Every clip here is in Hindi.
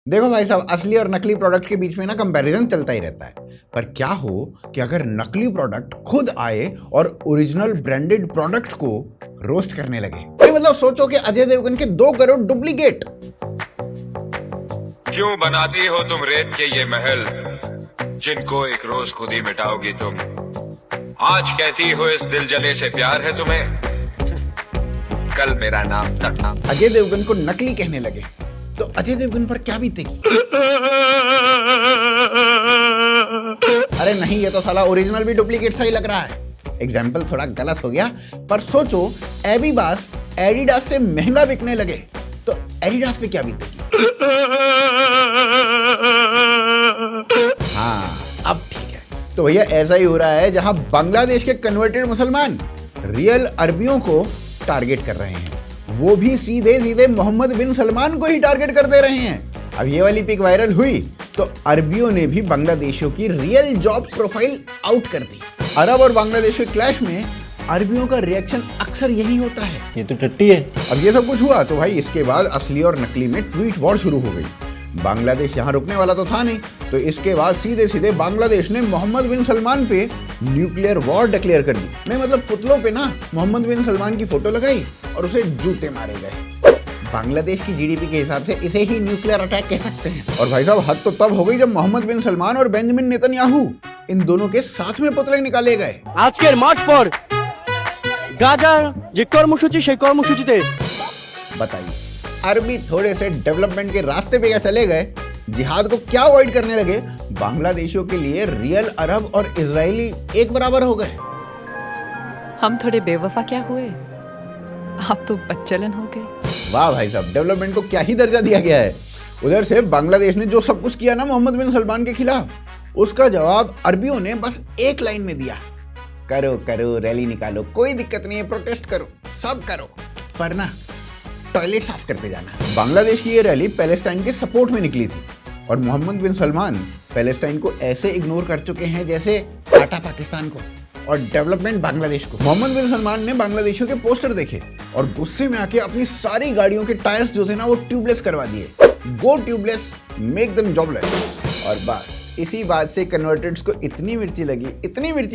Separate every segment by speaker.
Speaker 1: देखो भाई साहब, असली और नकली प्रोडक्ट के बीच में ना कंपैरिजन चलता ही रहता है। पर क्या हो कि अगर नकली प्रोडक्ट खुद आए और ओरिजिनल ब्रांडेड प्रोडक्ट को रोस्ट करने लगे। तो मतलब सोचो कि अजय देवगन के 2 करोड़ डुप्लीकेट।
Speaker 2: क्यों बनाती हो तुम रेत के ये महल, जिनको एक रोज खुद ही मिटाओगी तुम। आज कहती हो इस दिल जले से प्यार है तुम्हें, कल मेरा नाम तक।
Speaker 1: अजय देवगन को नकली कहने लगे तो अजय देवगन पर क्या बीतेगी? अरे नहीं, ये तो साला ओरिजिनल भी डुप्लीकेट सा ही लग रहा है। एग्जाम्पल थोड़ा गलत हो गया, पर सोचो एबी बास एडिडास से महंगा बिकने लगे तो एडिडास पे क्या बीतेगी? हाँ, अब ठीक है। तो भैया ऐसा ही हो रहा है जहां बांग्लादेश के कन्वर्टेड मुसलमान रियल अरबियों को टारगेट कर रहे हैं, वो भी सीधे सीधे मोहम्मद बिन सलमान को ही टारगेट कर दे रहे हैं। अब ये वाली पिक वायरल हुई तो अरबियों ने भी बांग्लादेशियों की रियल जॉब प्रोफाइल आउट कर दी। अरब और बांग्लादेश के क्लैश में अरबियों का रिएक्शन अक्सर यही होता है,
Speaker 3: ये तो टट्टी है।
Speaker 1: अब ये सब कुछ हुआ तो भाई इसके बाद असली और नकली में ट्वीट वॉर शुरू हो गई। बांग्लादेश यहाँ रुकने वाला तो था नहीं, तो इसके बाद सीधे सीधे बांग्लादेश ने मोहम्मद बिन सलमान पे न्यूक्लियर वॉर डिक्लेयर कर दी। नहीं मतलब पुतलों पे ना मोहम्मद बिन सलमान की फोटो लगाई और उसे जूते मारे गए। बांग्लादेश की जीडीपी के हिसाब से इसे ही न्यूक्लियर अटैक कह सकते हैं। और भाई साहब, हद तो तब हो गई जब मोहम्मद बिन सलमान और बेंजामिन नेतन्याहू इन दोनों के साथ में पुतले निकाले गए।
Speaker 3: আজকের মাঠ পর গাজার যে কর্মসূচি সেই কর্মসূচিতে
Speaker 1: बताइए, अरबी थोड़े से डेवलपमेंट के रास्ते पे क्या चले गए, जिहाद को क्या अवॉइड करने लगे, बांग्लादेशियों के लिए रियल अरब और इजरायली एक बराबर हो गए।
Speaker 4: हम थोड़े बेवफा क्या हुए, आप तो बच्चलन हो गए।
Speaker 1: वाह भाई साहब, डेवलपमेंट को क्या ही दर्जा दिया गया है। उधर से बांग्लादेश ने जो सब कुछ किया ना मोहम्मद बिन सलमान के खिलाफ, उसका जवाब अरबियों ने बस एक लाइन में दिया, करो करो रैली निकालो, कोई दिक्कत नहीं है, प्रोटेस्ट करो, सब करो, पर ना टॉयलेट साफ करते जाना। बांग्लादेश की ये रैली पैलेस्टाइन के सपोर्ट में निकली थी और मोहम्मद बिन सलमान पैलेस्टाइन को ऐसे इग्नोर कर चुके हैं जैसे आटा पाकिस्तान को और डेवलपमेंट बांग्लादेश को। मोहम्मद बिन सलमान ने बांग्लादेशियों के पोस्टर देखे और गुस्से में आके अपनी सारी गाड़ियों के टायर्स जो थे ना वो ट्यूबलेस करवा दिए। गो ट्यूबलेस, मेक देम जॉबलेस। और बस इसी बात से कन्वर्टेड्स को इतनी मिर्ची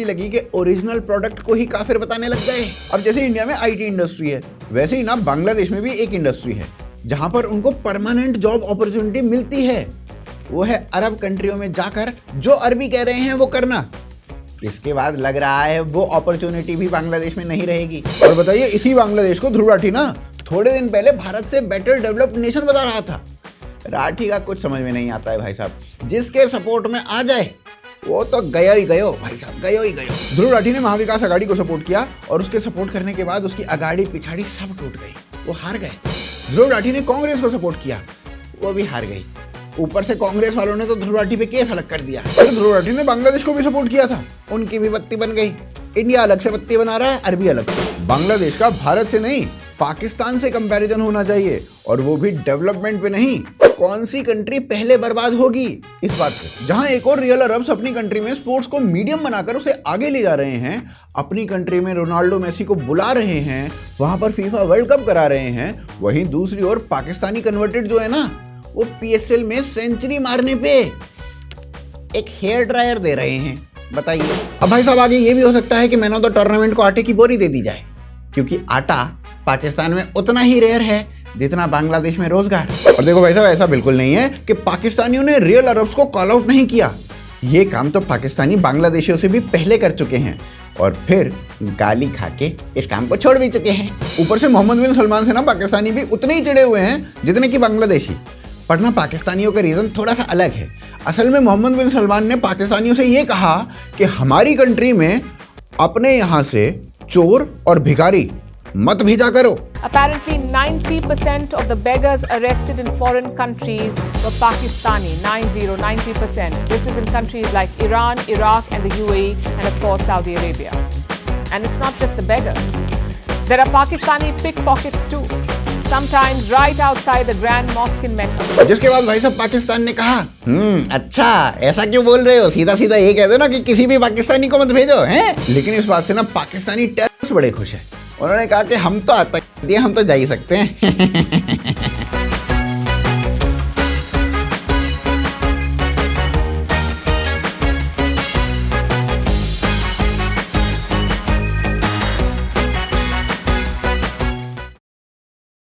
Speaker 1: लगी कि ओरिजिनल प्रोडक्ट को ही काफिर बताने लग गए। अब जैसे इंडिया में आईटी इंडस्ट्री है, वैसे ही ना बांग्लादेश में भी एक इंडस्ट्री है जहां पर उनको परमानेंट जॉब अपॉर्चुनिटी मिलती है। वो है अरब कंट्रियों में जाकर जो अरबी कह रहे हैं वो करना। इसके बाद लग रहा है वो अपॉर्चुनिटी भी बांग्लादेश में नहीं रहेगी। और बताइए, इसी बांग्लादेश को ध्रुव राठी ना थोड़े दिन पहले भारत से बेटर डेवलप्ड नेशन बता रहा था। राठी का कुछ समझ में नहीं आता है भाई साहब, जिसके सपोर्ट में आ जाए वो तो गयो ही गयो भाई साहब, गयो ही गयो। ध्रुव राठी ने महाविकास अघाड़ी को सपोर्ट किया और उसके सपोर्ट करने के बाद उसकी अगाड़ी पिछाड़ी सब टूट गई, वो हार गए। ध्रुव राठी ने कांग्रेस को सपोर्ट किया, वो भी हार गई। ऊपर से कांग्रेस वालों ने तो ध्रुव राठी पे केस अलग कर दिया। फिर ध्रुव राठी ने बांग्लादेश को भी सपोर्ट किया था, उनकी भी बत्ती बन गई। इंडिया अलग से बत्ती बना रहा है, अरबी अलग से। बांग्लादेश का भारत से नहीं पाकिस्तान से कंपैरिजन होना चाहिए, और वो भी डेवलपमेंट पे नहीं। कौन सी कंट्री पहले बर्बाद होगी इस बात से। जहां एक और रियल अरब्स अपनी कंट्री में स्पोर्ट्स को मीडियम बनाकर उसे आगे ले जा रहे हैं, अपनी कंट्री में रोनाल्डो मेसी को बुला रहे हैं, वहां पर फीफा वर्ल्ड कप करा रहे हैं, वहीं दूसरी ओर पाकिस्तानी कन्वर्टेड जो है ना वो पीएसएल में सेंचुरी मारने पे एक हेयर ड्रायर दे रहे हैं। बताइए, अब भाई साहब आगे ये भी हो सकता है कि मैन ऑफ द टूर्नामेंट को आटे की बोरी दे दी जाए, क्योंकि आटा पाकिस्तान में उतना ही रेयर है जितना बांग्लादेश में रोजगार। और देखो भाई साहब, ऐसा बिल्कुल नहीं है कि पाकिस्तानियों ने रियल अरब्स को कॉल आउट नहीं किया। ये काम तो पाकिस्तानी बांग्लादेशियों से भी पहले कर चुके हैं और फिर गाली खा के इस काम को छोड़ भी चुके हैं। ऊपर से मोहम्मद बिन सलमान से ना पाकिस्तानी भी उतने ही चिड़े हुए हैं जितने कि बांग्लादेशी। पर ना पाकिस्तानियों का रीज़न थोड़ा सा अलग है। असल में मोहम्मद बिन सलमान ने पाकिस्तानियों से ये कहा कि हमारी कंट्री में अपने यहाँ से चोर और भिखारी मत भेजा करो।
Speaker 5: Apparently 90% of the beggars arrested in foreign countries were Pakistani, 90%. This is in countries like Iran, Iraq and the UAE and of course Saudi Arabia. And it's not just the beggars. There are Pakistani pickpockets too. Sometimes right outside the Grand Mosque in Mecca.
Speaker 1: जिसके बाद भाई साहब पाकिस्तान ने कहा, अच्छा ऐसा क्यों बोल रहे हो, सीधा सीधा ये कह दो ना कि किसी भी पाकिस्तानी को मत भेजो हैं। लेकिन इस बात से ना पाकिस्तानी टेररिस्ट बड़े खुश हैं। उन्होंने कहा कि हम तो आता हम तो जा ही सकते हैं।